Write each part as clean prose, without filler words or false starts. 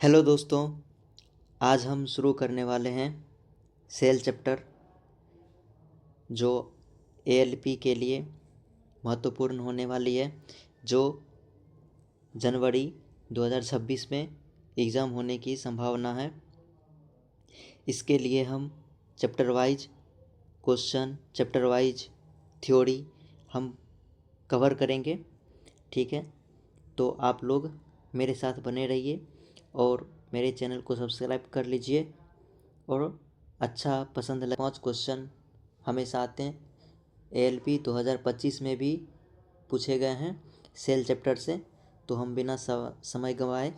Hello दोस्तों, आज हम शुरू करने वाले हैं सेल चैप्टर जो एएलपी के लिए महत्वपूर्ण होने वाली है, जो जनवरी 2026 में एग्ज़ाम होने की संभावना है। इसके लिए हम chapter wise question, chapter wise theory हम कवर करेंगे। ठीक है, तो आप लोग मेरे साथ बने रहिए और मेरे चैनल को सब्सक्राइब कर लीजिए। और अच्छा पसंद लगे 5 क्वेश्चन हमेशा आते हैं, एएलपी 2025 में भी पूछे गए हैं सेल चैप्टर से। तो हम बिना समय गंवाए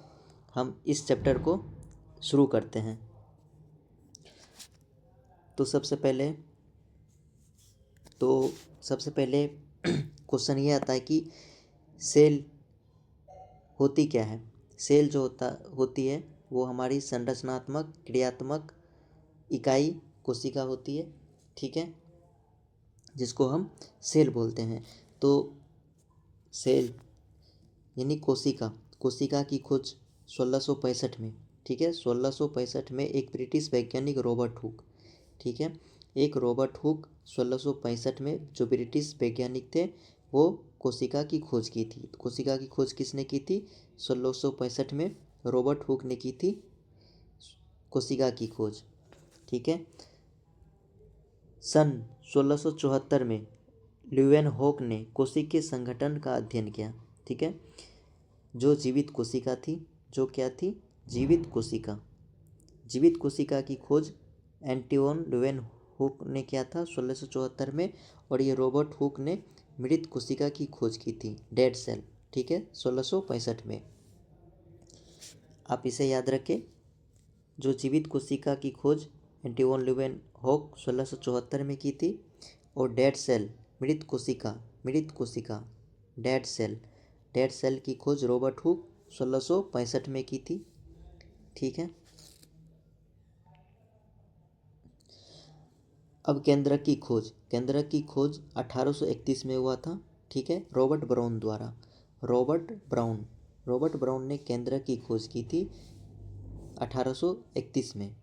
हम इस चैप्टर को शुरू करते हैं। तो सबसे पहले क्वेश्चन ये आता है कि सेल होती क्या है। सेल जो होती है वो हमारी संरचनात्मक क्रियात्मक इकाई कोशिका होती है। ठीक है, जिसको हम सेल बोलते हैं। तो सेल यानी कोशिका की खोज 1665 में, ठीक है, 1665 में एक ब्रिटिश वैज्ञानिक रॉबर्ट हुक, ठीक है, एक रॉबर्ट हुक 1665 में जो ब्रिटिश वैज्ञानिक थे वो कोशिका की खोज की थी। कोशिका की खोज किसने की थी? 1665 में रॉबर्ट हुक ने की थी कोशिका की खोज। ठीक है, सन 1674 में ल्यूवेनहॉक ने कोशिकीय संगठन का अध्ययन किया। ठीक है, जो जीवित कोशिका थी, जो क्या थी? जीवित कोशिका। जीवित कोशिका की खोज एंटोइन ल्यूवेनहॉक ने किया था 1674 में, और ये रॉबर्ट हुक ने मृत कोशिका की खोज की थी, डेड सेल। ठीक है, 1665 में। आप इसे याद रखें, जो जीवित कोशिका की खोज एंटोइन ल्यूवेनहॉक 1674 में की थी, और डेड सेल मृत कोशिका डेड सेल की खोज रॉबर्ट हुक 1665 में की थी। ठीक है, अब केंद्रक की खोज 1831 में हुआ था। ठीक है, रॉबर्ट ब्राउन द्वारा। रॉबर्ट ब्राउन ने केंद्रक की खोज की थी 1831 में।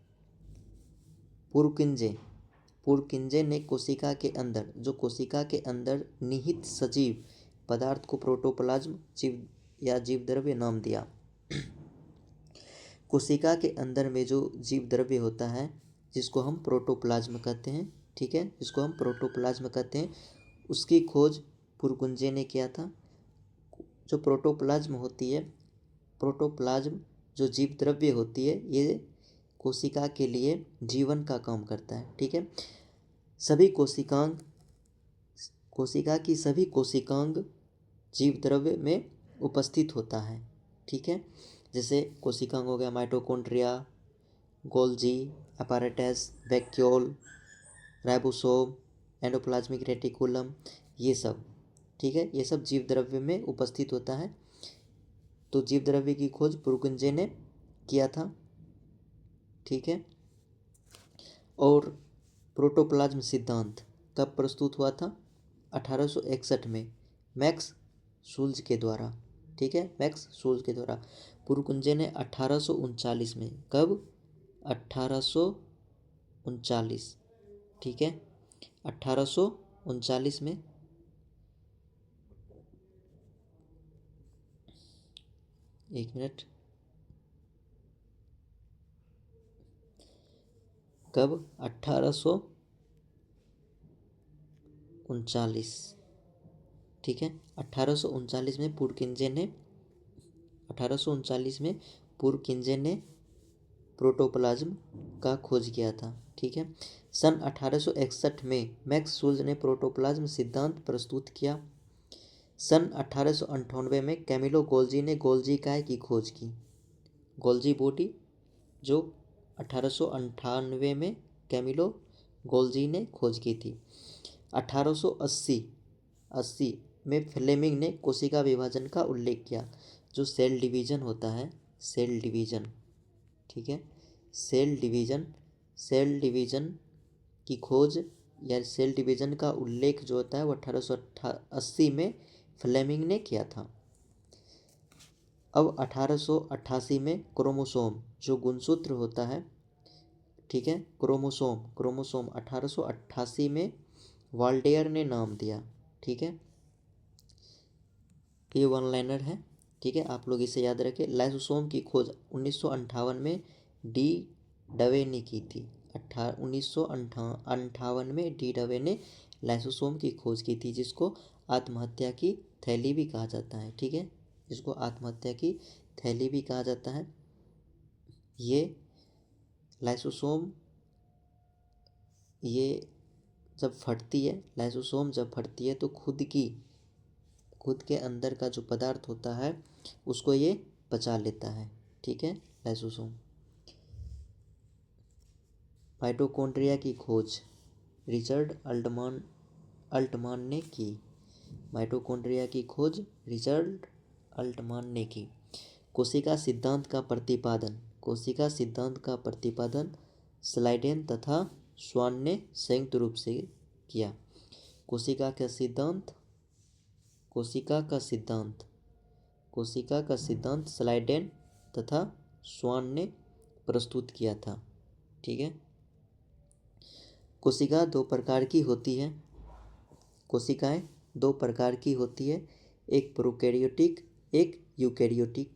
पुरकिंजे ने कोशिका के अंदर निहित सजीव पदार्थ को प्रोटोप्लाज्म जीव द्रव्य नाम दिया। कोशिका के अंदर में जो जीव द्रव्य होता है जिसको हम प्रोटोप्लाज्म कहते हैं, ठीक है, जिसको हम प्रोटोप्लाज्म कहते हैं, उसकी खोज पुरकुंजे ने किया था। जो प्रोटोप्लाज्म होती है, प्रोटोप्लाज्म जो जीव द्रव्य होती है, ये कोशिका के लिए जीवन का काम करता है। ठीक है, कोशिका की सभी कोशिकांग जीव द्रव्य में उपस्थित होता है। ठीक है, जैसे कोशिकांग हो गया mitochondria, Golgi apparatus, vacuole, ribosome, endoplasmic reticulum, ये सब। ठीक है, ये सब जीव द्रव्य में उपस्थित होता है। तो जीव द्रव्य की खोज पुरकुंजे ने किया था। ठीक है, और प्रोटोप्लाज्म सिद्धांत कब प्रस्तुत हुआ था? 1861 में मैक्स शुल्ज के द्वारा। ठीक है, मैक्स शुल्ज के द्वारा। पुरकुंजे ने 1839 में, कब? 1839। ठीक है, 1839 में। एक मिनट, कब? 1839। ठीक है, 1839 में पुरकिंजे ने प्रोटोप्लाज्म का खोज किया था। ठीक है, सन 1861 में मैक्स शुल्ज ने प्रोटोप्लाज्म सिद्धांत प्रस्तुत किया। सन 1898 में कैमिलो गोल्जी ने गोल्जी काय की खोज की। गोल्जी बॉडी जो 1898 में कैमिलो गोल्जी ने खोज की थी। 1880 में फ्लेमिंग ने कोशिका विभाजन का उल्लेख किया। जो सेल डिवीजन होता है, सेल डिवीजन, ठीक है, सेल डिवीजन की खोज या सेल डिवीजन का उल्लेख जो होता है वो 1880 में फ्लेमिंग ने किया था। अब 1888 में क्रोमोसोम जो गुणसूत्र होता है, ठीक है, क्रोमोसोम 1888 में वाल्डेयर ने नाम दिया, ठीक है। ये वन लाइनर है, ठीक है, आप लोग इसे याद रखें। लाइसोसोम की खोज 1958 में डी डवे ने की थी। 1958 में डी डवे ने लाइसोसोम की खोज की थी, जिसको आत्महत्या की थैली भी कहा जाता है, ठीक है, जिसको आत्महत्या की थैली भी कहा जाता है। ये लाइसोसोम ये जब फटती है, लाइसोसोम जब फटती है तो खुद के अंदर का जो पदार्थ होता है उसको ये पचा लेता है, ठीक है, लाइसोसोम। माइटोकॉन्ड्रिया की खोज रिचर्ड अल्टमान ने की। माइटोकॉन्ड्रिया की खोज रिचर्ड अल्टमान ने की। कोशिका सिद्धांत का प्रतिपादन स्लाइडेन तथा स्वान ने संयुक्त रूप से किया। कोशिका का सिद्धांत स्लाइडेन तथा स्वान ने प्रस्तुत किया था, ठीक है। कोशिकाएं दो प्रकार की होती है, एक प्रोकैरियोटिक, एक यूकैरियोटिक।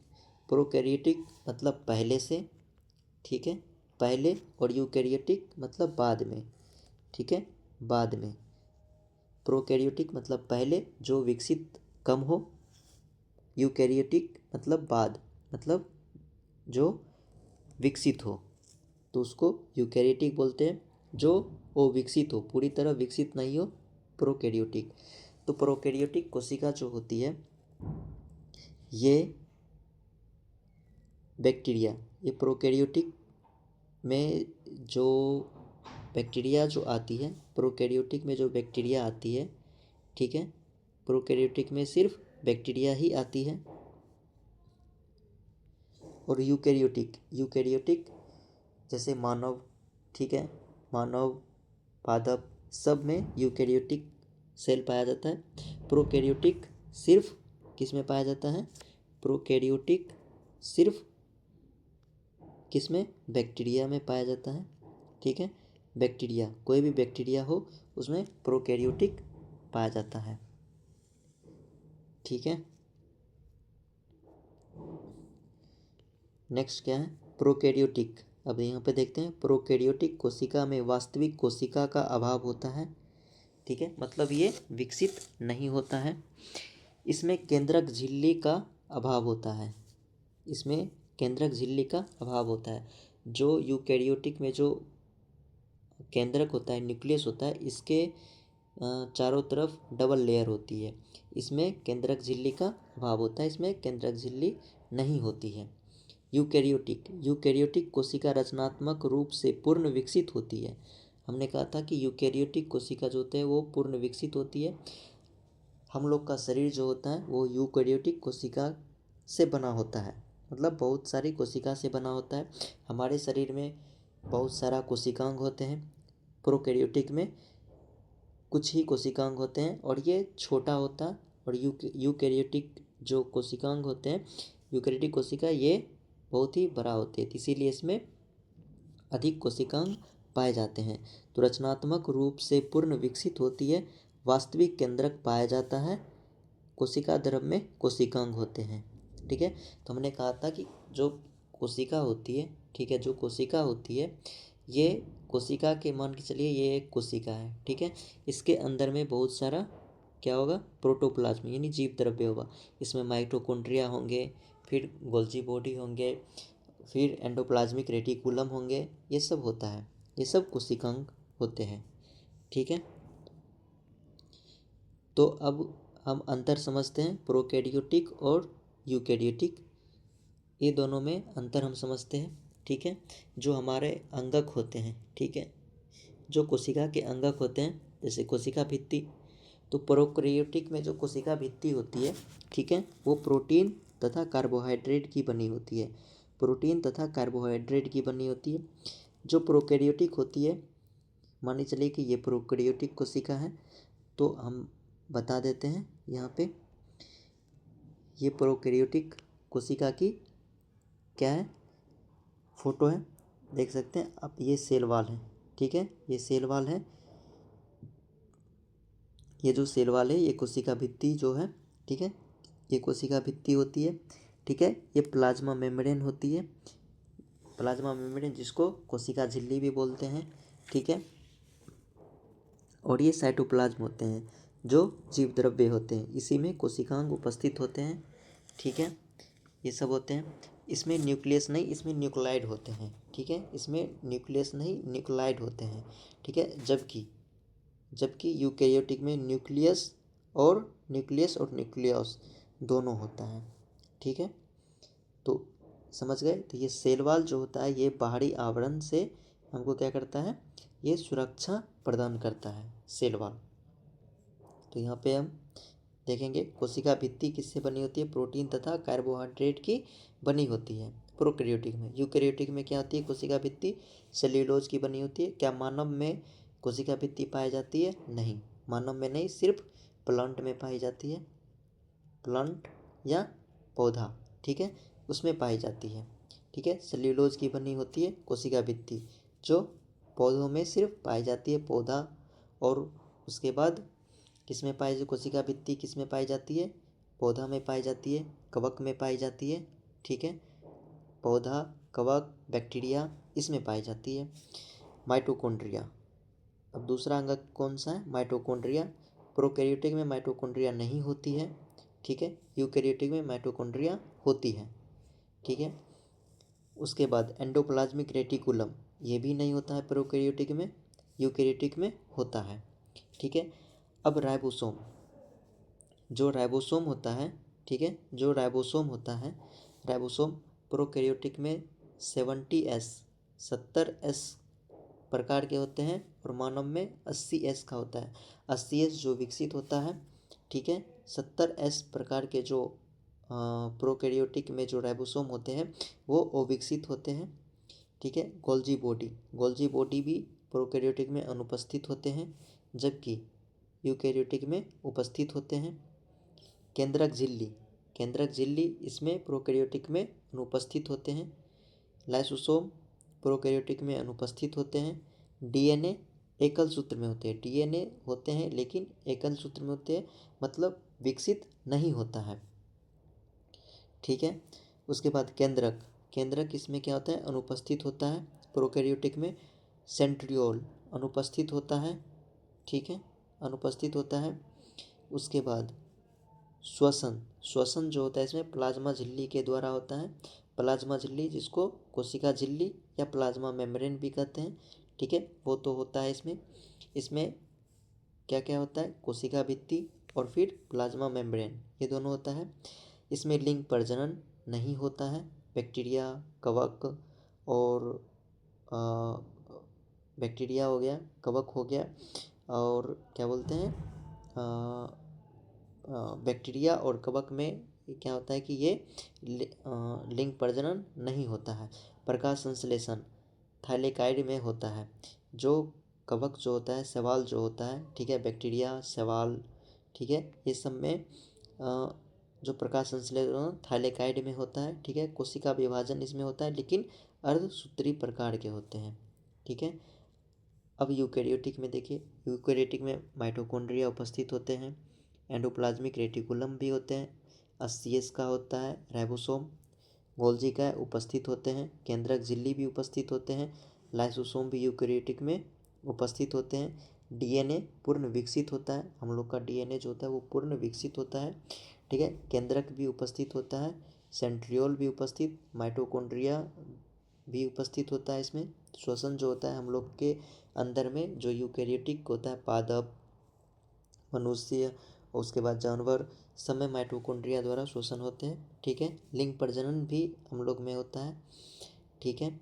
प्रोकैरियोटिक मतलब पहले से, ठीक है, पहले, और यूकैरियोटिक मतलब बाद में, ठीक है, बाद में। प्रोकैरियोटिक मतलब पहले, जो विकसित कम हो। यूकैरियोटिक मतलब बाद, मतलब जो विकसित हो, तो उसको यूकैरियोटिक बोलते हैं। जो वो विकसित हो, पूरी तरह विकसित नहीं हो, प्रोकैरियोटिक। तो प्रोकैरियोटिक कोशिका जो होती है, ये बैक्टीरिया, ये प्रोकैरियोटिक में जो बैक्टीरिया जो आती है, प्रोकैरियोटिक में जो बैक्टीरिया आती है, ठीक है, प्रोकैरियोटिक में सिर्फ बैक्टीरिया ही आती है। और यूकैरियोटिक जैसे मानव, ठीक है, मानव, पादप, सब में यूकैरियोटिक सेल पाया जाता है। प्रोकैरियोटिक सिर्फ किस में पाया जाता है? प्रोकैरियोटिक सिर्फ किस में? बैक्टीरिया में पाया जाता है, ठीक है। बैक्टीरिया, कोई भी बैक्टीरिया हो उसमें प्रोकैरियोटिक पाया जाता है, ठीक है। नेक्स्ट क्या है? प्रोकैरियोटिक। अब यहाँ पे देखते हैं, प्रोकैरियोटिक कोशिका में वास्तविक कोशिका का अभाव होता है, ठीक है, मतलब ये विकसित नहीं होता है। इसमें केंद्रक झिल्ली का अभाव होता है, इसमें केंद्रक झिल्ली का अभाव होता है। जो यूकैरियोटिक में जो केंद्रक होता है, न्यूक्लियस होता है, इसके चारों तरफ डबल लेयर होती है। इसमें केंद्रक झिल्ली का अभाव होता है, इसमें केंद्रक झिल्ली नहीं होती है। यूकैरियोटिक कोशिका रचनात्मक रूप से पूर्ण विकसित होती है। हमने कहा था कि यूकैरियोटिक कोशिका जो होते हैं वो पूर्ण विकसित होती है। हम लोग का शरीर जो होता है वो यूकैरियोटिक कोशिका से बना होता है, मतलब बहुत सारी कोशिका से बना होता है। हमारे शरीर में बहुत सारा कोशिकांग होते हैं, प्रोकैरियोटिक में कुछ ही कोशिकांग होते हैं और ये छोटा होता है। और यूकैरियोटिक जो कोशिकांग होते हैं, यूकैरियोटिक कोशिका ये बहुत ही बड़ा होती है, इसीलिए इसमें अधिक कोशिकांग पाए जाते हैं। तो रचनात्मक रूप से पूर्ण विकसित होती है, वास्तविक केंद्रक पाया जाता है, कोशिका द्रव में कोशिकांग होते हैं, ठीक है। तो हमने कहा था कि जो कोशिका होती है, ठीक है, जो कोशिका होती है, ये कोशिका के, मान के चलिए ये एक कोशिका है, ठीक है, इसके अंदर में बहुत सारा क्या होगा? प्रोटोप्लाज्म यानी जीव द्रव्य होगा। इसमें माइटोकॉन्ड्रिया होंगे, फिर गोल्जी बॉडी होंगे, फिर एंडोप्लाज्मिक रेटिकुलम होंगे, ये सब होता है, ये सब कोशिकांग होते हैं, ठीक है। तो अब हम अंतर समझते हैं, प्रोकैरियोटिक और यूकैरियोटिक, ये दोनों में अंतर हम समझते हैं, ठीक है। जो हमारे अंगक होते हैं, ठीक है, जो कोशिका के अंगक होते हैं, जैसे कोशिका भित्ति, तो प्रोकैरियोटिक में जो कोशिका भित्ति होती है, ठीक है, वो प्रोटीन तथा कार्बोहाइड्रेट की बनी होती है, प्रोटीन तथा कार्बोहाइड्रेट की बनी होती है। जो प्रोकैरियोटिक होती है, मान चलिए कि ये प्रोकैरियोटिक कोशिका है, तो हम बता देते हैं यहाँ पे, ये प्रोकैरियोटिक कोशिका की क्या है, फोटो है, देख सकते हैं आप। ये सेल वाल है, ठीक है, ये सेल वाल है, ये जो सेल वाल है ये कोशिका भित्ति जो है, ठीक है, ये कोशिका भित्ति होती है, ठीक है। ये प्लाज्मा मेम्ब्रेन होती है, प्लाज्मा मेम्ब्रेन जिसको कोशिका झिल्ली भी बोलते हैं, ठीक है। और ये साइटोप्लाज्म होते हैं जो जीव द्रव्य होते हैं, इसी में कोशिकांग उपस्थित होते हैं, ठीक है। ये सब होते हैं। इसमें न्यूक्लियस नहीं, इसमें न्यूक्लाइड होते हैं, ठीक है, इसमें न्यूक्लियस नहीं न्यूक्लाइड होते हैं, ठीक है। जबकि जबकि यूकेरियोटिक में न्यूक्लियस और न्यूक्लियस दोनों होता है, ठीक है। तो समझ गए। तो ये सेल वॉल जो होता है ये बाहरी आवरण से हमको क्या करता है, ये सुरक्षा प्रदान करता है सेल वॉल। तो यहाँ पे हम देखेंगे कोशिका भित्ति किससे बनी होती है, प्रोटीन तथा कार्बोहाइड्रेट की बनी होती है प्रोकैरियोटिक में। यूकैरियोटिक में क्या होती है, कोशिका भित्ति सेल्यूलोज की बनी होती है। क्या मानव में कोशिका भित्ति पाई जाती है? नहीं, मानव में नहीं, सिर्फ प्लांट में पाई जाती है, प्लांट या पौधा, ठीक है, उसमें पाई जाती है, ठीक है। सेल्यूलोज की बनी होती है कोशिका भित्ति जो पौधों में सिर्फ पाई जाती है, पौधा। और उसके बाद किस में पाई, कोशिका भित्ति किस में पाई जाती है, पौधा में पाई जाती है, कवक में पाई जाती है, ठीक है, पौधा, कवक, बैक्टीरिया इसमें पाई जाती है। माइटोकॉन्ड्रिया, अब दूसरा अंग कौन सा है, माइटोकॉन्ड्रिया। प्रोकैरियोटिक में माइटोकॉन्ड्रिया नहीं होती है, ठीक है, यूकैरियोटिक में माइटोकॉन्ड्रिया होती है, ठीक है। उसके बाद एंडोप्लाज्मिक रेटिकुलम, ये भी नहीं होता है प्रोकैरियोटिक में, यूकैरियोटिक में होता है, ठीक है। अब राइबोसोम, जो राइबोसोम होता है, ठीक है, जो राइबोसोम होता है, राइबोसोम प्रोकैरियोटिक में 70S प्रकार के होते हैं और मानव में 80S का होता है। 80S जो विकसित होता है, ठीक है। 70S प्रकार के जो प्रोकैरियोटिक में जो राइबोसोम होते हैं वो अविकसित होते हैं, ठीक है। गोल्जी बॉडी भी प्रोकैरियोटिक में अनुपस्थित होते हैं, जबकि यूकैरियोटिक में उपस्थित होते हैं। केंद्रक झिल्ली इसमें प्रोकैरियोटिक में अनुपस्थित होते हैं। लाइसोसोम प्रोकैरियोटिक में अनुपस्थित होते हैं। डीएनए एकल सूत्र में होते हैं, डीएनए होते हैं लेकिन एकल सूत्र में होते हैं, मतलब विकसित नहीं होता है, ठीक है। उसके बाद केंद्रक इसमें क्या होता है, अनुपस्थित होता है प्रोकैरियोटिक में। सेंट्रियोल अनुपस्थित होता है, ठीक है, अनुपस्थित होता है। उसके बाद श्वसन जो होता है इसमें प्लाज्मा झिल्ली के द्वारा होता है, प्लाज्मा झिल्ली जिसको कोशिका झिल्ली या प्लाज्मा मेम्ब्रेन भी कहते हैं, ठीक है, वो तो होता है इसमें। इसमें क्या क्या होता है, कोशिका भित्ति और फिर प्लाज्मा मेम्ब्रेन, ये दोनों होता है। इसमें लिंग प्रजनन नहीं होता है, बैक्टीरिया, कवक और बैक्टीरिया हो गया, कवक हो गया, और क्या बोलते हैं, बैक्टीरिया और कवक में क्या होता है कि ये लिंग प्रजनन नहीं होता है। प्रकाश संश्लेषण थाइलेकाइड में होता है, जो कवक जो होता है, शैवाल जो होता है, ठीक है, बैक्टीरिया, शैवाल, ठीक है, ये सब में जो प्रकाश संश्लेषण थाइलेकाइड में होता है, ठीक है। कोशिका विभाजन इसमें होता है लेकिन अर्धसूत्री प्रकार के होते हैं, ठीक है। अब यूकैरियोटिक में देखिए, यूकैरियोटिक में माइटोकॉन्ड्रिया उपस्थित होते हैं, एंडोप्लाज्मिक रेटिकुलम भी होते हैं, 80S का होता है राइबोसोम, गोल्जी का उपस्थित होते हैं, केंद्रक झिल्ली भी उपस्थित होते हैं, लाइसोसोम भी यूकैरियोटिक में उपस्थित होते हैं। डीएनए पूर्ण विकसित होता है, हम लोग का डीएनए जो होता है वो पूर्ण विकसित होता है, ठीक है। केंद्रक भी उपस्थित होता है, सेंट्रियोल भी उपस्थित, माइटोकॉन्ड्रिया भी उपस्थित होता है इसमें। श्वसन जो होता है हम लोग के अंदर में जो यूकैरियोटिक होता है, पादप, मनुष्य, उसके बाद जानवर, सब में माइटोकॉन्ड्रिया द्वारा श्वसन होते हैं, ठीक है। लिंग प्रजनन भी हम लोग में होता है, ठीक है।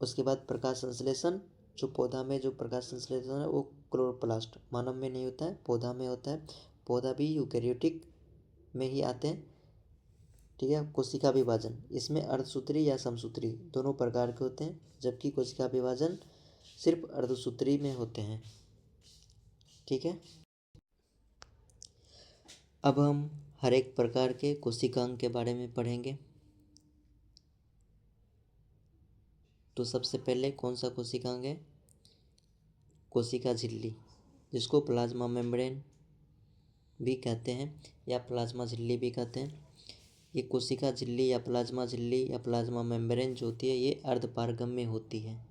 उसके बाद प्रकाश संश्लेषण, जो पौधा में जो प्रकाश संश्लेषण है वो क्लोरोप्लास्ट, मानव में नहीं होता है, पौधा में होता है, पौधा भी यूकैरियोटिक में ही आते हैं, ठीक है। कोशिका विभाजन इसमें अर्धसूत्री या समसूत्री दोनों प्रकार के होते हैं, जबकि कोशिका विभाजन सिर्फ अर्धसूत्री में होते हैं, ठीक है। अब हम हर एक प्रकार के कोशिकांग के बारे में पढ़ेंगे। तो सबसे पहले कौन सा कोशिकांग है? कोशिका झिल्ली, जिसको प्लाज्मा मेम्ब्रेन भी कहते हैं या प्लाज्मा झिल्ली भी कहते हैं। ये कोशिका झिल्ली या प्लाज्मा मेम्ब्रेन जो होती है ये अर्धपारगम्य होती है,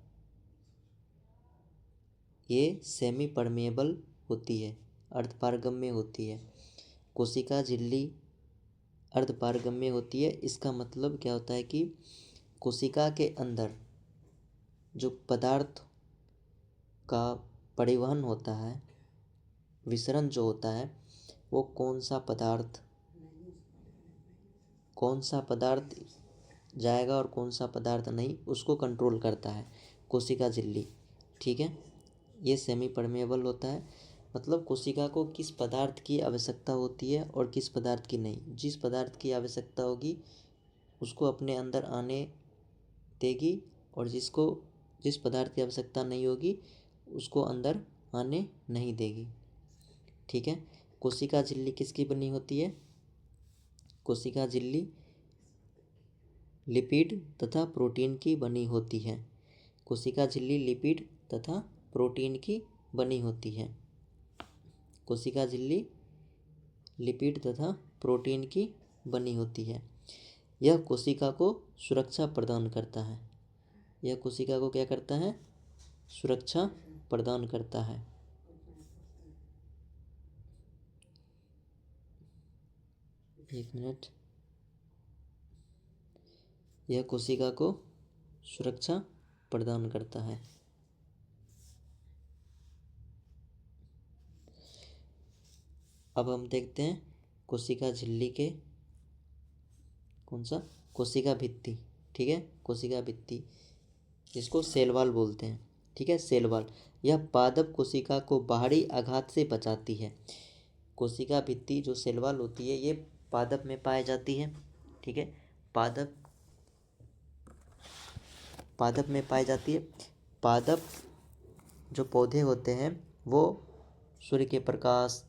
ये सेमी परमेएबल होती है, अर्धपारगम्य होती है। कोशिका झिल्ली अर्धपारगम्य होती है, इसका मतलब क्या होता है कि कोशिका के अंदर जो पदार्थ का परिवहन होता है, विसरण जो होता है, वो कौन सा पदार्थ जाएगा और कौन सा पदार्थ नहीं, उसको कंट्रोल करता है कोशिका झिल्ली। ठीक है, ये सेमी परमेएबल होता है, मतलब कोशिका को किस पदार्थ की आवश्यकता होती है और किस पदार्थ की नहीं। जिस पदार्थ की आवश्यकता होगी उसको अपने अंदर आने देगी, और जिस पदार्थ की आवश्यकता नहीं होगी उसको अंदर आने नहीं देगी। ठीक है, कोशिका झिल्ली किसकी बनी होती है? कोशिका झिल्ली लिपिड तथा प्रोटीन की बनी होती है। कोशिका झिल्ली लिपिड तथा प्रोटीन की बनी होती है। कोशिका झिल्ली लिपिड तथा प्रोटीन की बनी होती है। यह कोशिका को सुरक्षा प्रदान करता है। यह कोशिका को क्या करता है? सुरक्षा प्रदान करता है। एक मिनट, यह कोशिका को सुरक्षा प्रदान करता है। अब हम देखते हैं कोशिका झिल्ली के कौन सा, कोशिका भित्ति। ठीक है, कोशिका भित्ति जिसको सेल वॉल बोलते हैं। ठीक है, सेल वॉल, यह पादप कोशिका को बाहरी आघात से बचाती है। कोशिका भित्ति जो सेल वॉल होती है ये पादप में पाई जाती है। ठीक है, पादप में पाई जाती है। पादप जो पौधे होते हैं वो सूर्य के प्रकाश,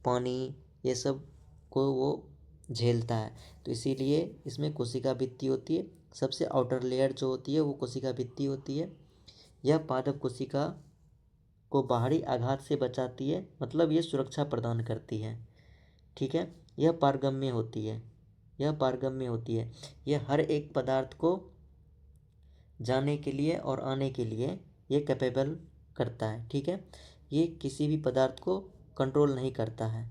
पानी, ये सब को वो झेलता है, तो इसीलिए इसमें कोशिका भित्ति होती है। सबसे आउटर लेयर जो होती है वो कोशिका भित्ति होती है। यह पादप कोशिका को बाहरी आघात से बचाती है, मतलब ये सुरक्षा प्रदान करती है। ठीक है, यह पारगम्य होती है। यह हर एक पदार्थ को जाने के लिए और आने के लिए ये कैपेबल करता है। ठीक है, ये किसी भी पदार्थ को कंट्रोल नहीं करता है।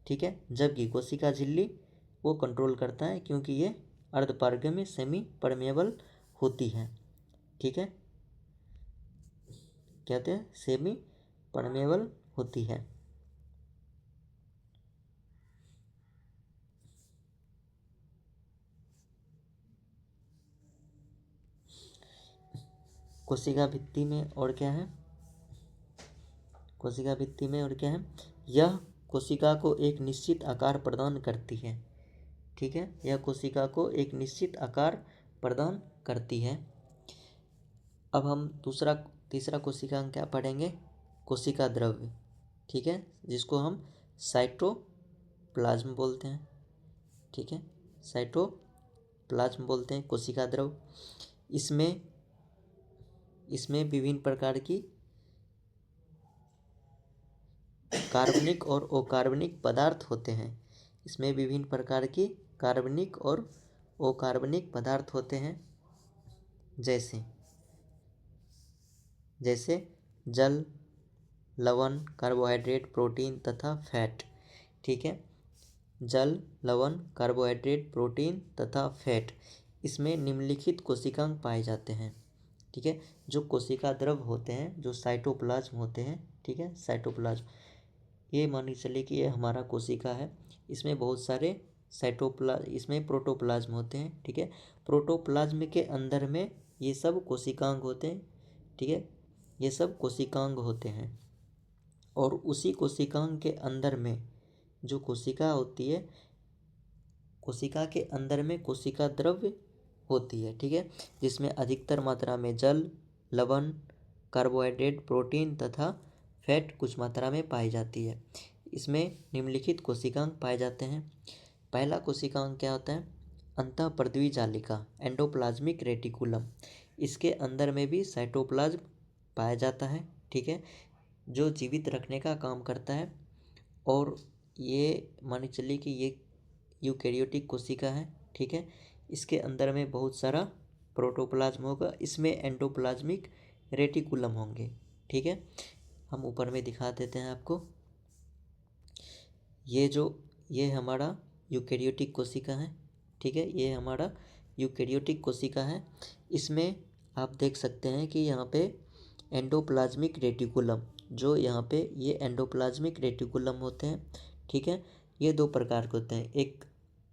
ठीक है, जबकि कोशिका झिल्ली वो कंट्रोल करता है, क्योंकि ये अर्धपारगम्य सेमी परमेएबल होती है। ठीक है, कहते हैं सेमी परमेएबल होती है। कोशिका भित्ति में और क्या है? यह कोशिका को एक निश्चित आकार प्रदान करती है। ठीक है, यह कोशिका को एक निश्चित आकार प्रदान करती है। अब हम तीसरा कोशिकांग क्या पढ़ेंगे? कोशिका द्रव्य। ठीक है, जिसको हम साइटोप्लाज्म बोलते हैं। ठीक है, साइटोप्लाज्म बोलते हैं कोशिका द्रव्य। इसमें विभिन्न प्रकार की कार्बनिक और अकार्बनिक पदार्थ होते हैं। इसमें विभिन्न प्रकार की कार्बनिक और अकार्बनिक पदार्थ होते हैं, जैसे जल, लवण, कार्बोहाइड्रेट, प्रोटीन तथा फैट। ठीक है, जल, लवण, कार्बोहाइड्रेट, प्रोटीन तथा फैट, इसमें निम्नलिखित कोशिकांग पाए जाते हैं। ठीक है, जो कोशिका द्रव होते हैं, जो साइटोप्लाज्म होते हैं, ठीक है, साइटोप्लाज्म, ये मान के चलिए कि ये हमारा कोशिका है। इसमें बहुत सारे इसमें प्रोटोप्लाज्म होते हैं। ठीक है, प्रोटोप्लाज्म के अंदर में ये सब कोशिकांग होते हैं। ठीक है, ये सब कोशिकांग होते हैं, और उसी कोशिकांग के अंदर में जो कोशिका होती है, कोशिका के अंदर में कोशिका द्रव्य होती है। ठीक है, जिसमें अधिकतर मात्रा में जल, लवण, कार्बोहाइड्रेट, प्रोटीन तथा फैट कुछ मात्रा में पाई जाती है। इसमें निम्नलिखित कोशिकांग पाए जाते हैं। पहला कोशिकांग क्या होता है? अंतःपर्दवी जालिका, एंडोप्लाज्मिक रेटिकुलम। इसके अंदर में भी साइटोप्लाज्म पाया जाता है, ठीक है, जो जीवित रखने का काम करता है। और ये मानी चलिए कि ये यूकैरियोटिक कोशिका है, ठीक है। इसके अंदर में बहुत सारा प्रोटोप्लाज्म होगा, इसमें एंडोप्लाज्मिक रेटिकुलम होंगे, ठीक है। हम ऊपर में दिखा देते हैं आपको। ये हमारा यूकैरियोटिक कोशिका है, ठीक है, ये हमारा यूकैरियोटिक कोशिका है। इसमें आप देख सकते हैं कि यहाँ पे एंडोप्लाज्मिक रेटिकुलम, जो यहाँ पे ये एंडोप्लाज्मिक रेटिकुलम होते हैं, ठीक है। ये दो प्रकार के होते हैं, एक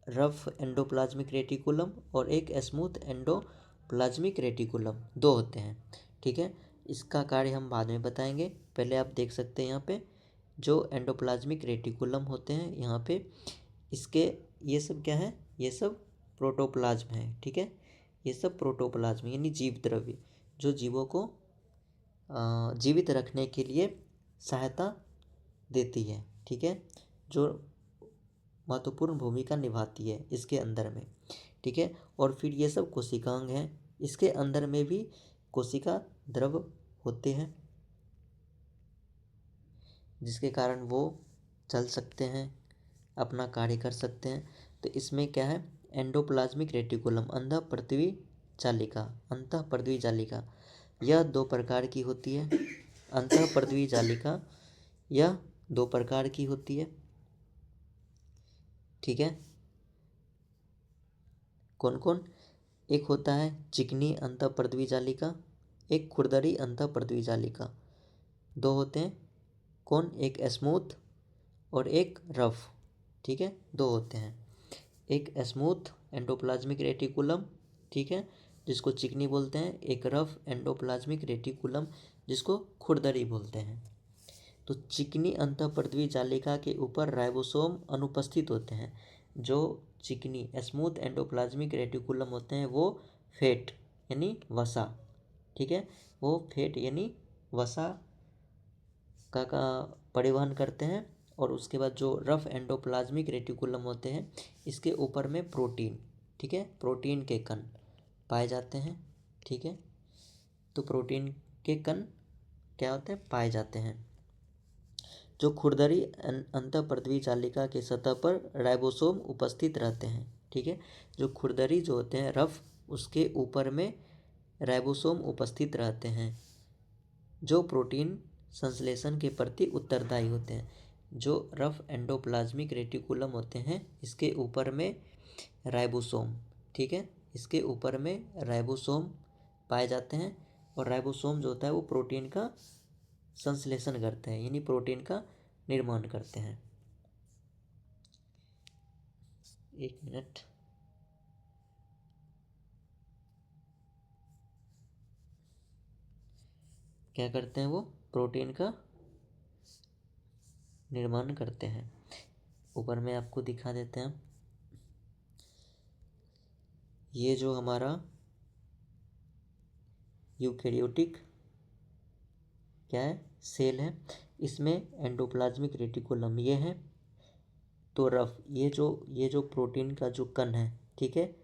रफ एंडोप्लाज्मिक रेटिकुलम और एक स्मूथ एंडोप्लाज्मिक रेटिकुलम, दो होते हैं, ठीक है। इसका कार्य हम बाद में बताएंगे। पहले आप देख सकते हैं यहाँ पे जो एंडोप्लाज्मिक रेटिकुलम होते हैं, यहाँ पे इसके ये सब क्या है? ये सब प्रोटोप्लाज्म है, ठीक है। ये सब प्रोटोप्लाज्म यानी जीव द्रव्य, जो जीवों को जीवित रखने के लिए सहायता देती है, ठीक है, जो महत्वपूर्ण भूमिका निभाती है इसके अंदर में, ठीक है। और फिर ये सब कोशिकांग हैं, इसके अंदर में भी कोशिका द्रव होते हैं, जिसके कारण वो चल सकते हैं, अपना कार्य कर सकते हैं। तो इसमें क्या है? एंडोप्लाज्मिक रेटिकुलम, अंतःपर्दवी जालिका, यह दो प्रकार की होती है। अंतःपर्दवी जालिका यह दो प्रकार की होती है, ठीक है। कौन कौन? एक होता है चिकनी अंतःपर्दवी जालिका, एक खुरदरी अंतःपर्दवी जालिका। दो होते हैं, कौन? एक स्मूथ और एक रफ, ठीक है, दो होते हैं। एक स्मूथ एंडोप्लाज्मिक रेटिकुलम, ठीक है, जिसको चिकनी बोलते हैं। एक रफ एंडोप्लाज्मिक रेटिकुलम, जिसको खुरदरी बोलते हैं। तो चिकनी अंतःपर्दवी जालिका के ऊपर राइबोसोम अनुपस्थित होते हैं। जो चिकनी स्मूथ एंडोप्लाज्मिक रेटिकुलम होते हैं वो फैट यानी वसा, ठीक है, वो फैट यानी वसा का परिवहन करते हैं। और उसके बाद जो रफ एंडोप्लाज्मिक रेटिकुलम होते हैं, इसके ऊपर में प्रोटीन, ठीक है, प्रोटीन के कण पाए जाते हैं, ठीक है। तो प्रोटीन के कण क्या होते हैं? पाए जाते हैं। जो खुरदरी अंतःपर्दवी जालिका के सतह पर राइबोसोम उपस्थित रहते हैं, ठीक है। जो खुरदरी जो होते हैं रफ, उसके ऊपर में राइबोसोम उपस्थित रहते हैं, जो प्रोटीन संश्लेषण के प्रति उत्तरदायी होते हैं। जो रफ एंडोप्लाज्मिक रेटिकुलम होते हैं, इसके ऊपर में राइबोसोम, ठीक है, इसके ऊपर में राइबोसोम पाए जाते हैं। और राइबोसोम जो होता है वो प्रोटीन का संश्लेषण करते हैं, यानी प्रोटीन का निर्माण करते हैं। एक मिनट, क्या करते हैं? वो प्रोटीन का निर्माण करते हैं। ऊपर में आपको दिखा देते हैं। ये जो हमारा यूकैरियोटिक क्या है? सेल है, इसमें एंडोप्लाज्मिक रेटिकुलम ये है। तो रफ ये जो प्रोटीन का जो कण है, ठीक है,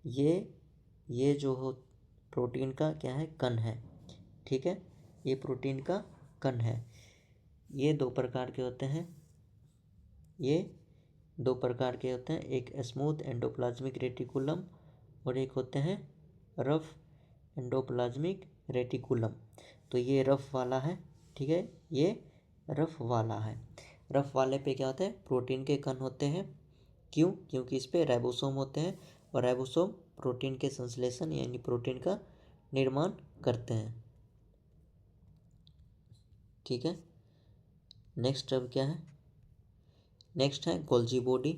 ये जो हो प्रोटीन का क्या है? कण है, ठीक है, ये प्रोटीन का कण है। ये दो प्रकार के होते हैं, ये दो प्रकार के होते हैं, एक स्मूथ एंडोप्लाज्मिक रेटिकुलम और एक होते हैं रफ एंडोप्लाज्मिक रेटिकुलम। तो ये रफ वाला है, ठीक है, ये रफ वाला है। रफ वाले पे क्या होता है? प्रोटीन के कण होते हैं। क्यों? क्योंकि इस पे राइबोसोम होते हैं और राइबोसोम प्रोटीन के संश्लेषण यानी प्रोटीन का निर्माण करते हैं, ठीक है। नेक्स्ट अब क्या है? नेक्स्ट है गोल्जी बॉडी,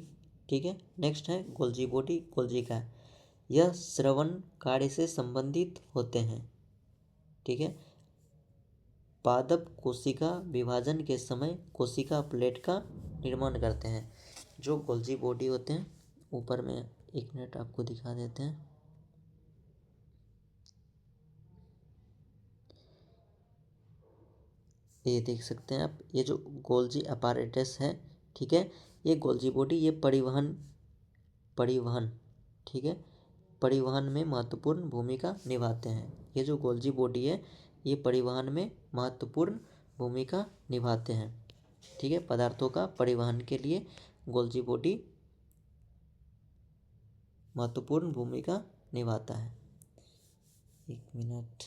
ठीक है, नेक्स्ट है गोल्जी बॉडी, गोल्जी का है। यह श्रवण कार्य से संबंधित होते हैं, ठीक है। पादप कोशिका विभाजन के समय कोशिका प्लेट का निर्माण करते हैं। जो गोल्जी बॉडी होते हैं, ऊपर में एक मिनट आपको दिखा देते हैं। ये देख सकते हैं आप, ये जो गोल्जी अपैरेटस है, ठीक है, ये गोल्जी बॉडी ये परिवहन परिवहन, ठीक है, परिवहन में महत्वपूर्ण भूमिका निभाते हैं। ये जो गोल्जी बॉडी है ये परिवहन में महत्वपूर्ण भूमिका निभाते हैं, ठीक है। पदार्थों का परिवहन के लिए गोल्जी बॉडी महत्वपूर्ण भूमिका निभाता है। 1 मिनट।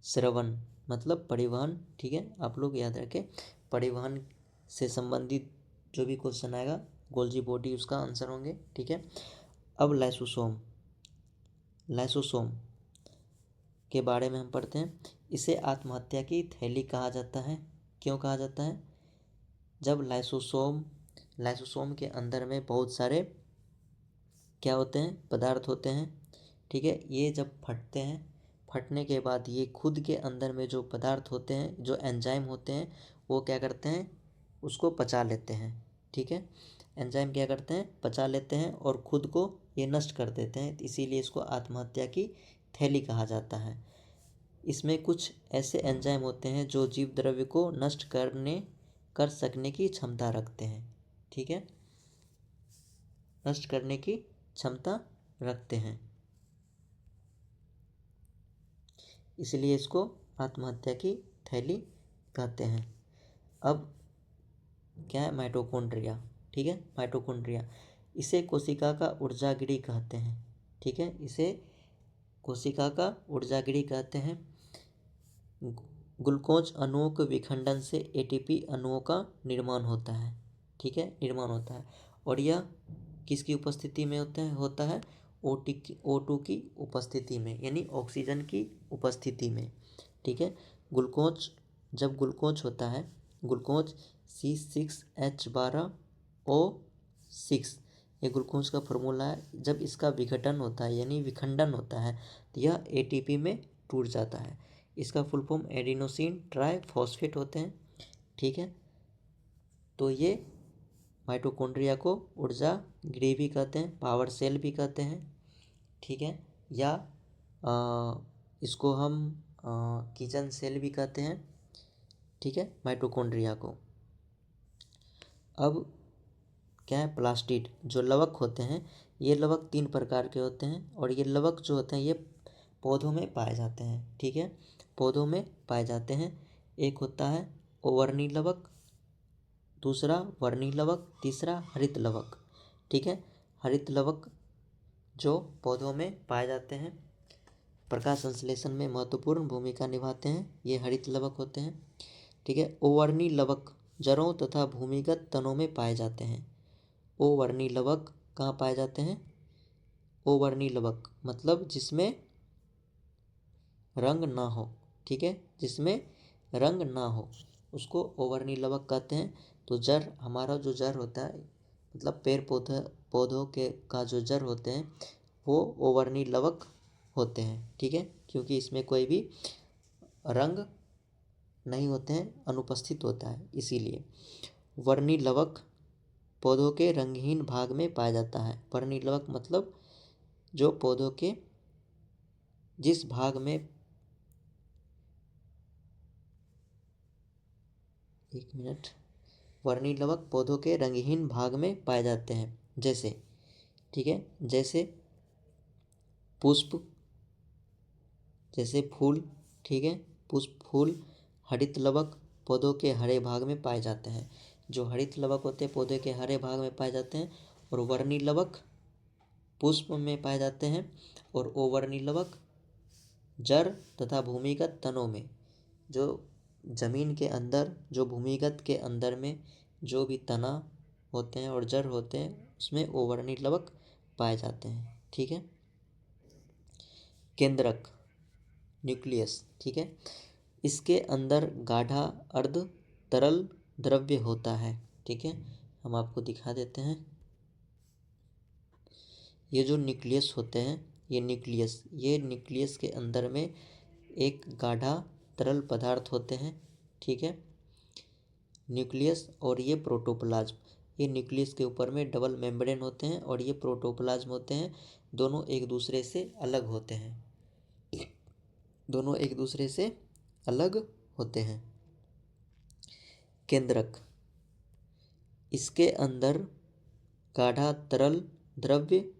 श्रवण मतलब परिवहन, ठीक है, आप लोग याद रखें। परिवहन से संबंधित जो भी क्वेश्चन आएगा गोल्जी बॉडी उसका आंसर होंगे, ठीक है। अब लाइसोसोम, लाइसोसोम के बारे में हम पढ़ते हैं। इसे आत्महत्या की थैली कहा जाता है। क्यों कहा जाता है? जब लाइसोसोम के अंदर में बहुत सारे क्या होते हैं, पदार्थ होते हैं, ठीक है। ये जब फटते हैं, फटने के बाद ये खुद के अंदर में जो पदार्थ होते हैं, जो एंजाइम होते हैं, वो क्या करते हैं, उसको पचा लेते हैं, ठीक है। एंजाइम क्या करते हैं, पचा लेते हैं और खुद को ये नष्ट कर देते हैं, इसीलिए इसको आत्महत्या की थैली कहा जाता है। इसमें कुछ ऐसे एंजाइम होते हैं जो जीव द्रव्य को नष्ट कर सकने की क्षमता रखते हैं, ठीक है, नष्ट करने की क्षमता रखते हैं, इसलिए इसको आत्महत्या की थैली कहते हैं। अब क्या है, माइटोकॉन्ड्रिया, ठीक है, माइटोकॉन्ड्रिया, इसे कोशिका का ऊर्जागृह कहते हैं, ठीक है, इसे कोशिका का ऊर्जागृह कहते हैं। ग्लूकोज अणुओं के विखंडन से एटीपी अणुओं का निर्माण होता है, ठीक है, निर्माण होता है। और यह किसकी उपस्थिति में होता है O2 की उपस्थिति में, यानी ऑक्सीजन की उपस्थिति में, ठीक है। ग्लूकोज, जब ग्लूकोज होता है, ग्लूकोज C6H12O6, ये ग्लूकोज का फॉर्मूला है। जब इसका विघटन होता है यानी विखंडन होता है तो यह एटीपी में टूट जाता है। इसका फुल फॉर्म एडिनोसिन ट्राइफॉस्फेट होते हैं, ठीक है। तो ये माइटोकॉन्ड्रिया को ऊर्जा गृह भी कहते हैं, पावर सेल भी कहते हैं, ठीक है, या इसको हम किचन सेल भी कहते हैं, ठीक है, माइटोकॉन्ड्रिया को। अब क्या है, प्लास्टिड, जो लवक होते हैं, ये लवक 3 प्रकार के होते हैं और ये लवक जो होते हैं ये पौधों में पाए जाते हैं, ठीक है, पौधों में पाए जाते हैं। एक होता है ओवर्णी लवक, दूसरा वर्णी लवक, तीसरा हरित लवक, ठीक है। हरित लवक जो पौधों में पाए जाते हैं, प्रकाश संश्लेषण में महत्वपूर्ण भूमिका निभाते हैं, ये हरित लवक होते हैं, ठीक है। ओवर्णी लवक जड़ों तथा भूमिगत तनों में पाए जाते हैं। ओवर्णी लवक कहाँ पाए जाते हैं? ओवर्णी लवक मतलब जिसमें रंग ना हो, ठीक है, जिसमें रंग ना हो उसको ओवर्णी लवक कहते हैं। तो जड़, हमारा जो जड़ होता है, मतलब पेड़ पौधों के का जो जड़ होते हैं वो ओवर्णी लवक होते हैं, ठीक है, क्योंकि इसमें कोई भी रंग नहीं होते हैं, अनुपस्थित होता है, इसीलिए। वर्णी लवक पौधों के रंगहीन भाग में पाया जाता है। वर्णी लवक मतलब जो पौधों के जिस भाग में, 1 मिनट, वर्णी लवक पौधों के रंगहीन भाग में पाए जाते हैं, जैसे, ठीक है, जैसे पुष्प, जैसे फूल, ठीक है, पुष्प, फूल। हरित लवक पौधों के हरे भाग में पाए जाते हैं, जो हरित लवक होते हैं पौधे के हरे भाग में पाए जाते हैं। और वर्णी लवक पुष्प में पाए जाते हैं और ओवर्णी लवक जड़ तथा भूमिगत तनों में, जो जमीन के अंदर, जो भूमिगत के अंदर में जो भी तना होते हैं और जड़ होते हैं उसमें ओवर्णी लवक पाए जाते हैं, ठीक है। केंद्रक, न्यूक्लियस, ठीक है, इसके अंदर गाढ़ा अर्ध तरल द्रव्य होता है, ठीक है, हम आपको दिखा देते हैं। ये जो न्यूक्लियस होते हैं, ये न्यूक्लियस के अंदर में एक गाढ़ा तरल पदार्थ होते हैं, ठीक है, न्यूक्लियस। और ये प्रोटोप्लाज्म, ये न्यूक्लियस के ऊपर में डबल मेम्ब्रेन होते हैं और ये प्रोटोप्लाज्म होते हैं। दोनों एक दूसरे से अलग होते हैं, दोनों एक दूसरे से अलग होते हैं। केंद्रक, इसके अंदर गाढ़ा तरल द्रव्य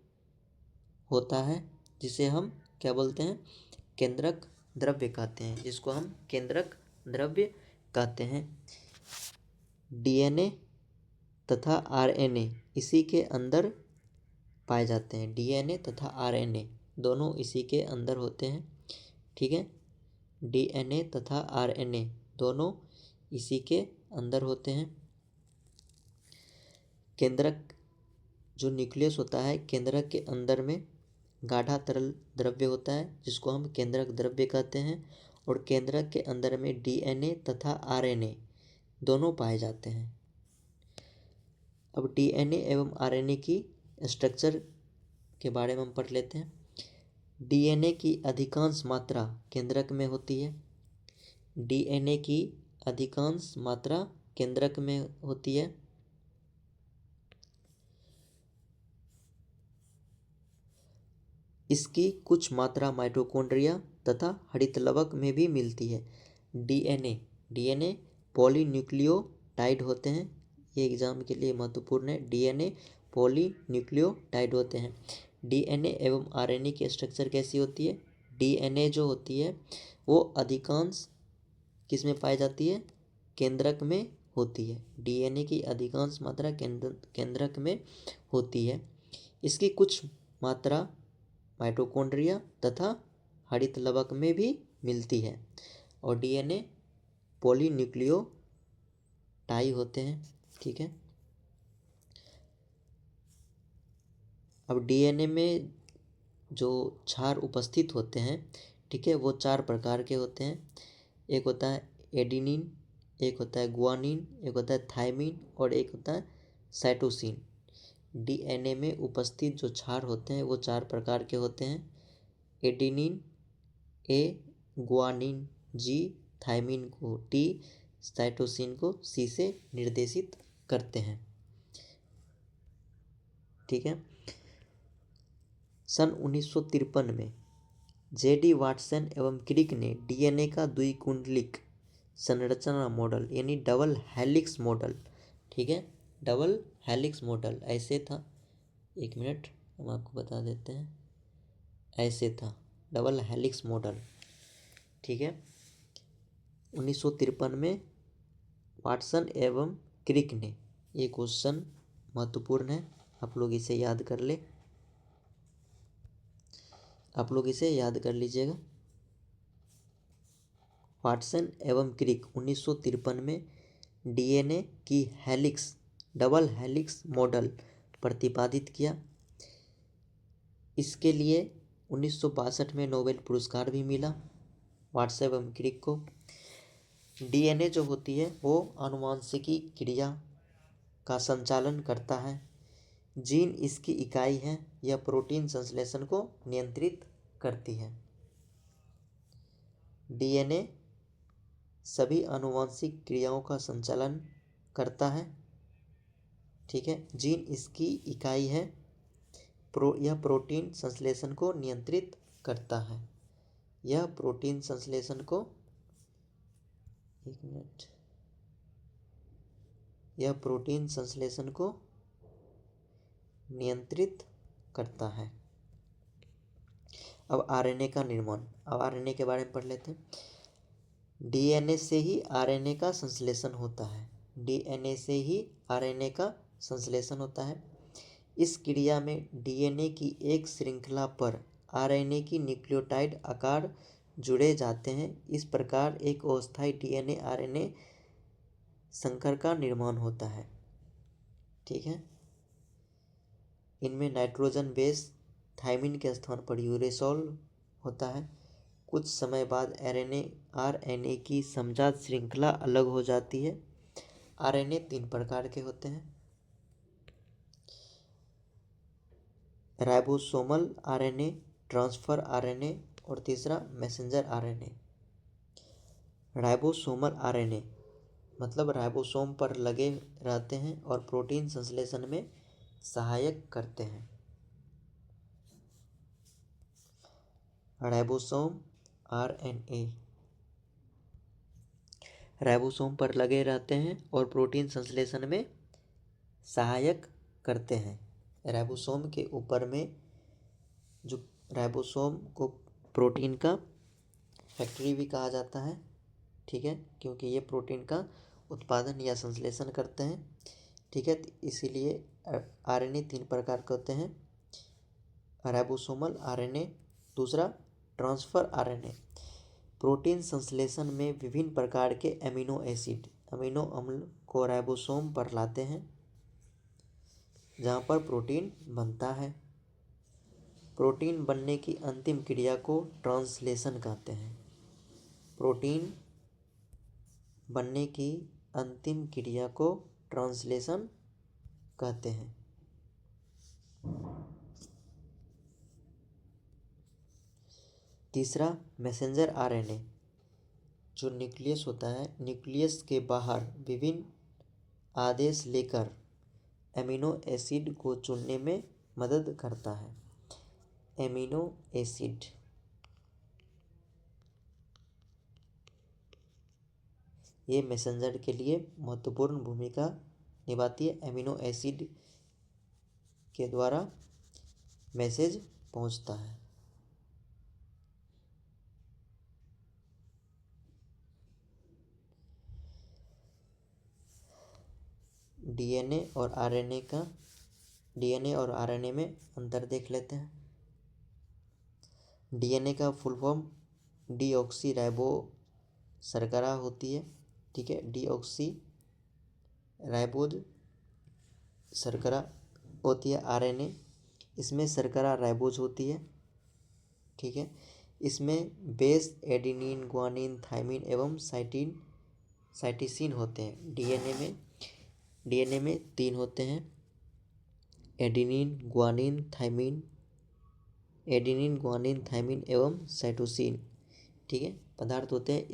होता है जिसे हम क्या बोलते हैं, केंद्रक द्रव्य कहते हैं, जिसको हम केंद्रक द्रव्य कहते हैं। डीएनए तथा आरएनए इसी के अंदर पाए जाते हैं। डीएनए तथा आरएनए दोनों इसी के अंदर होते हैं। ठीक है, डीएनए तथा आरएनए दोनों इसी के अंदर होते हैं। केंद्रक जो न्यूक्लियस होता है, केंद्रक के अंदर में गाढ़ा तरल द्रव्य होता है जिसको हम केंद्रक द्रव्य कहते हैं, और केंद्रक के अंदर में डीएनए तथा आरएनए दोनों पाए जाते हैं। अब डीएनए एवं आरएनए की स्ट्रक्चर के बारे में हम पढ़ लेते हैं। डीएनए की अधिकांश मात्रा केंद्रक में होती है। डीएनए की अधिकांश मात्रा केंद्रक में होती है। इसकी कुछ मात्रा माइटोकॉन्ड्रिया तथा हरितलवक में भी मिलती है। डीएनए पॉलीन्यूक्लियोटाइड होते हैं। ये एग्जाम के लिए महत्वपूर्ण है। डीएनए पॉलीन्यूक्लियोटाइड होते हैं। डीएनए एवं आरएनए की स्ट्रक्चर कैसी होती है? डीएनए जो होती है वो अधिकांश किस में पाई जाती है? केंद्रक में होती है। डीएनए की अधिकांश मात्रा केंद्रक में होती है। इसकी कुछ मात्रा माइटोकॉन्ड्रिया तथा हरितलवक में भी मिलती है। और डीएनए पॉलीन्यूक्लियोटाई होते हैं। ठीक है, अब डीएनए में जो क्षार उपस्थित होते हैं, ठीक है, वो 4 प्रकार के होते हैं। एक होता है एडिनिन, एक होता है गुआनिन, एक होता है थायमिन और एक होता है साइटोसिन। डीएनए में उपस्थित जो क्षार होते हैं वो 4 प्रकार के होते हैं। एडिनिन ए, गुआनिन जी, थायमिन को टी, साइटोसिन को सी से निर्देशित करते हैं। ठीक है, सन 1953 में जेडी वाटसन एवं क्रिक ने डीएनए का द्विकुंडलिक संरचना मॉडल यानी डबल हेलिक्स मॉडल, ठीक है, डबल हेलिक्स मॉडल ऐसे था, एक मिनट हम आपको बता देते हैं, ऐसे था डबल हेलिक्स मॉडल। ठीक है, 1953 में वाटसन एवं क्रिक ने, ये क्वेश्चन महत्वपूर्ण है, आप लोग इसे याद कर ले, आप लोग इसे याद कर लीजिएगा। वाटसन एवं क्रिक 1953 में डीएनए की हेलिक्स, डबल हेलिक्स मॉडल प्रतिपादित किया। इसके लिए 1962 में नोबेल पुरस्कार भी मिला वाटसन एवं क्रिक को। डीएनए जो होती है वो आनुवांशिकी क्रिया का संचालन करता है। जीन इसकी इकाई है। यह प्रोटीन संश्लेषण को नियंत्रित करती है। डीएनए सभी आनुवांशिक क्रियाओं का संचालन करता है। ठीक है, जीन इसकी इकाई है। यह प्रोटीन संश्लेषण को नियंत्रित करता है। यह प्रोटीन संश्लेषण को, एक मिनट, यह प्रोटीन संश्लेषण को नियंत्रित करता है। अब आरएनए का निर्माण, अब आरएनए के बारे में पढ़ लेते हैं। डीएनए से ही आरएनए का संश्लेषण होता है। डीएनए से ही आरएनए का संश्लेषण होता है। इस क्रिया में डीएनए की एक श्रृंखला पर आरएनए की न्यूक्लियोटाइड आकार जुड़े जाते हैं। इस प्रकार एक अस्थायी डीएनए आरएनए संकर का निर्माण होता है। ठीक है, इनमें नाइट्रोजन बेस थायमिन के स्थान पर यूरेसोल होता है। कुछ समय बाद आरएनए की समजात श्रृंखला अलग हो जाती है। आरएनए 3 प्रकार के होते हैं, राइबोसोमल आरएनए, ट्रांसफर आरएनए और तीसरा मैसेंजर आरएनए। राइबोसोमल आरएनए मतलब राइबोसोम पर लगे रहते हैं और प्रोटीन संश्लेषण में सहायक करते हैं। Ribosome RNA. राइबोसोम पर लगे रहते हैं और प्रोटीन संश्लेषण में सहायक करते हैं। राइबोसोम के ऊपर में जो राइबोसोम को प्रोटीन का फैक्ट्री भी कहा जाता है, ठीक है, क्योंकि ये प्रोटीन का उत्पादन या संश्लेषण करते हैं, ठीक है। इसीलिए आरएनए 3 प्रकार के होते हैं, राइबोसोमल आरएनए, दूसरा ट्रांसफर आरएनए। प्रोटीन संश्लेषण में विभिन्न प्रकार के अमीनो अम्ल को राइबोसोम पर लाते हैं जहाँ पर प्रोटीन बनता है। प्रोटीन बनने की अंतिम क्रिया को ट्रांसलेशन कहते हैं। प्रोटीन बनने की अंतिम क्रिया को ट्रांसलेशन कहते हैं। तीसरा मैसेंजर आरएनए, जो न्यूक्लियस होता है, न्यूक्लियस के बाहर विभिन्न आदेश लेकर एमिनो एसिड को चुनने में मदद करता है। एमिनो एसिड, ये मैसेंजर के लिए महत्वपूर्ण भूमिका निभाती है। एमिनो एसिड के द्वारा मैसेज पहुंचता है। डीएनए और आरएनए में अंतर देख लेते हैं। डीएनए का फुल फॉर्म डीऑक्सी राइबो शर्करा होती है, ठीक है, डीऑक्सी राइबोज शर्करा होती है। आरएनए, इसमें शर्करा राइबोज होती है, ठीक है। इसमें बेस एडेनिन, ग्वानिन, थाइमिन एवं साइटोसिन होते हैं। डीएनए में 3 होते हैं, एडेनिन, ग्वानिन, थाइमिन एवं साइटोसिन, ठीक है, पदार्थ होते हैं।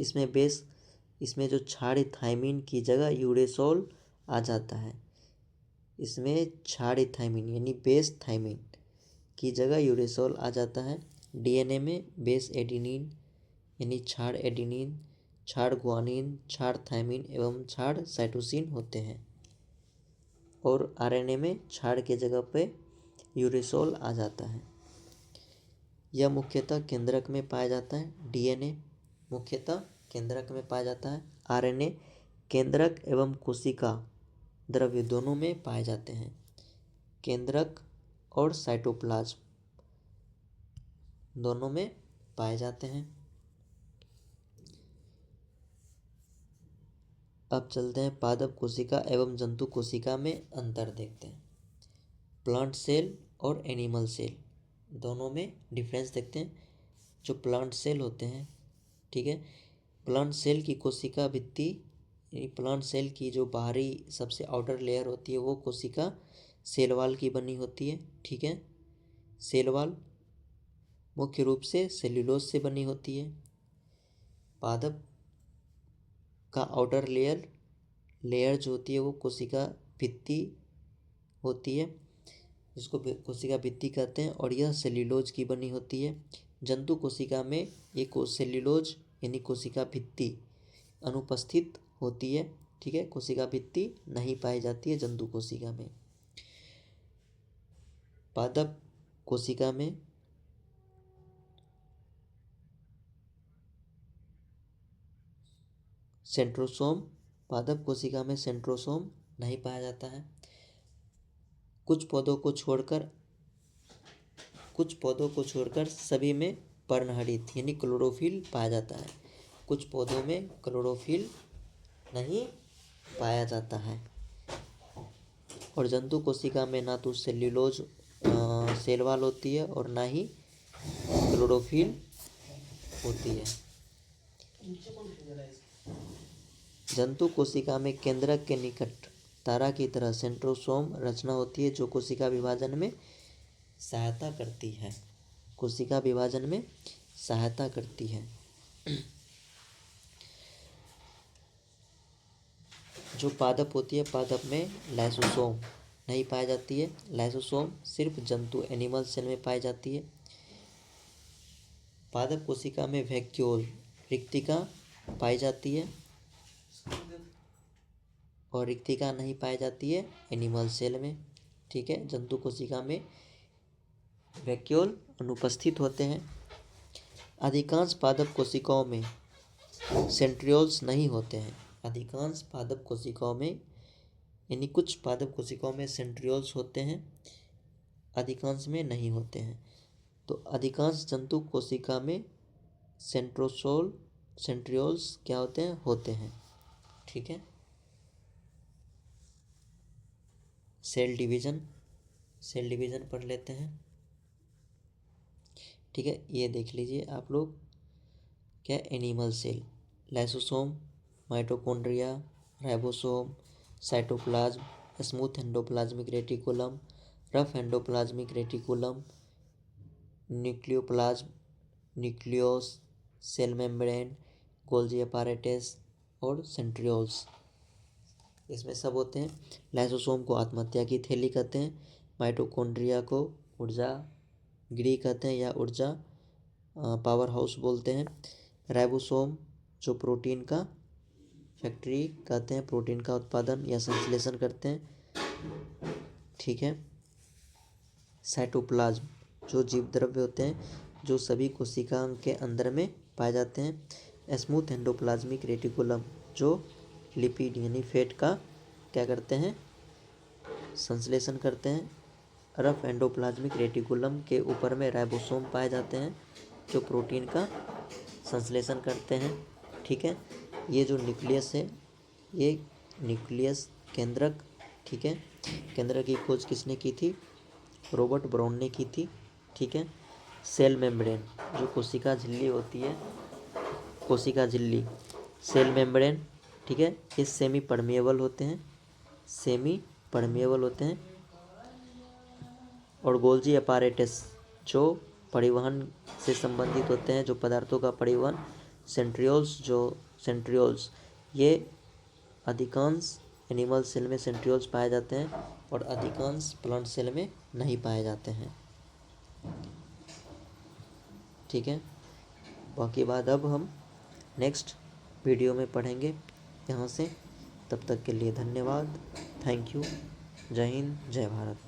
इसमें जो क्षारीय थाइमिन की जगह यूरेसोल आ जाता है। इसमें क्षारीय थाइमिन यानी बेस थाइमिन की जगह यूरेसोल आ जाता है। डीएनए में बेस एडेनिन यानी क्षार एडेनिन, क्षार ग्वानिन, क्षार थाइमिन एवं क्षार साइटोसिन होते हैं। और आरएनए में क्षार के जगह पे यूरेसोल आ जाता है। यह मुख्यतः केंद्रक में पाया जाता है। डीएनए मुख्यतः केंद्रक में पाया जाता है। आरएनए केंद्रक एवं कोशिका द्रव्य दोनों में पाए जाते हैं। केंद्रक और साइटोप्लाज्म दोनों में पाए जाते हैं। अब चलते हैं पादप कोशिका एवं जंतु कोशिका में अंतर देखते हैं। प्लांट सेल और एनिमल सेल दोनों में डिफरेंस देखते हैं। जो प्लांट सेल होते हैं, ठीक है, प्लांट सेल की कोशिका भित्ति, प्लांट सेल की जो बाहरी सबसे आउटर लेयर होती है वो कोशिका सेल वॉल की बनी होती है, ठीक है। सेल वॉल मुख्य रूप से सेल्यूलोज से बनी होती है। पादप का आउटर लेयर जो होती है वो कोशिका भित्ति होती है, जिसको कोशिका भित्ति कहते हैं, और यह सेल्यूलोज की बनी होती है। जंतु कोशिका में ये सेल्यूलोज यानी कोशिका भित्ति अनुपस्थित होती है, ठीक है, कोशिका भित्ति नहीं पाई जाती है जंतु कोशिका में। पादप कोशिका में सेंट्रोसोम, पादप कोशिका में सेंट्रोसोम नहीं पाया जाता है। कुछ पौधों को छोड़कर सभी में पर्णहरित यानी क्लोरोफिल पाया जाता है। कुछ पौधों में क्लोरोफिल नहीं पाया जाता है। और जंतु कोशिका में ना तो सेल्यूलोज सेल वॉल होती है और ना ही क्लोरोफिल होती है। जंतु कोशिका में केंद्रक के निकट तारा की तरह सेंट्रोसोम रचना होती है, जो कोशिका विभाजन में सहायता करती है। कोशिका विभाजन में सहायता करती है। जो पादप होती है, पादप में लाइसोसोम नहीं पाई जाती है। लाइसोसोम सिर्फ जंतु एनिमल सेल में पाई जाती है। पादप कोशिका में वैक्यूल रिक्तिका पाई जाती है। और रिक्तिका नहीं पाई जाती है एनिमल सेल में। ठीक है, जंतु कोशिका में वैक्यूल अनुपस्थित होते हैं। अधिकांश पादप कोशिकाओं में सेंट्रियोल्स नहीं होते हैं। अधिकांश पादप कोशिकाओं में, यानी कुछ पादप कोशिकाओं में सेंट्रियोल्स होते हैं, अधिकांश में नहीं होते हैं। तो अधिकांश जंतु कोशिका में सेंट्रियोल्स क्या होते हैं? होते हैं। ठीक है, सेल डिवीजन पढ़ लेते हैं। ठीक है, ये देख लीजिए आप लोग, क्या animal cell, lysosome, mitochondria, ribosome, cytoplasm, smooth endoplasmic reticulum, rough endoplasmic reticulum, nucleoplasm, nucleus, cell membrane, Golgi apparatus और सेंट्रियोल्स, इसमें सब होते हैं। लाइसोसोम को आत्महत्या की थैली कहते हैं। माइटोकॉन्ड्रिया को ऊर्जा गृह कहते हैं या ऊर्जा पावर हाउस बोलते हैं। राइबोसोम जो प्रोटीन का फैक्ट्री कहते हैं, प्रोटीन का उत्पादन या संश्लेषण करते हैं। ठीक है, साइटोप्लाज्म जो जीव द्रव्य होते हैं जो सभी कोशिका के अंदर में पाए जाते हैं। स्मूथ एंडोप्लाज्मिक रेटिकुलम जो लिपिड यानी फैट का क्या करते हैं? संश्लेषण करते हैं। रफ एंडोप्लाज्मिक रेटिकुलम के ऊपर में राइबोसोम पाए जाते हैं जो प्रोटीन का संश्लेषण करते हैं। ठीक है, ये जो न्यूक्लियस है, ये न्यूक्लियस केंद्रक, ठीक है, केंद्रक की खोज किसने की थी? रॉबर्ट ब्राउन ने की थी। ठीक है, सेल मेम्ब्रेन जो कोशिका झिल्ली होती है, कोशिका झिल्ली, सेल मेम्ब्रेन, ठीक है, ये सेमी परमिएबल होते हैं, सेमी परमिएबल होते हैं। और गोल्जी apparatus जो परिवहन से संबंधित होते हैं, जो पदार्थों का परिवहन, सेंट्रियोल्स ये अधिकांश एनिमल सेल में सेंट्रियोल्स पाए जाते हैं और अधिकांश प्लांट सेल में नहीं पाए जाते हैं। ठीक है, बाकी बात अब हम नेक्स्ट वीडियो में पढ़ेंगे यहाँ से। तब तक के लिए धन्यवाद, थैंक यू, जय हिंद, जय भारत।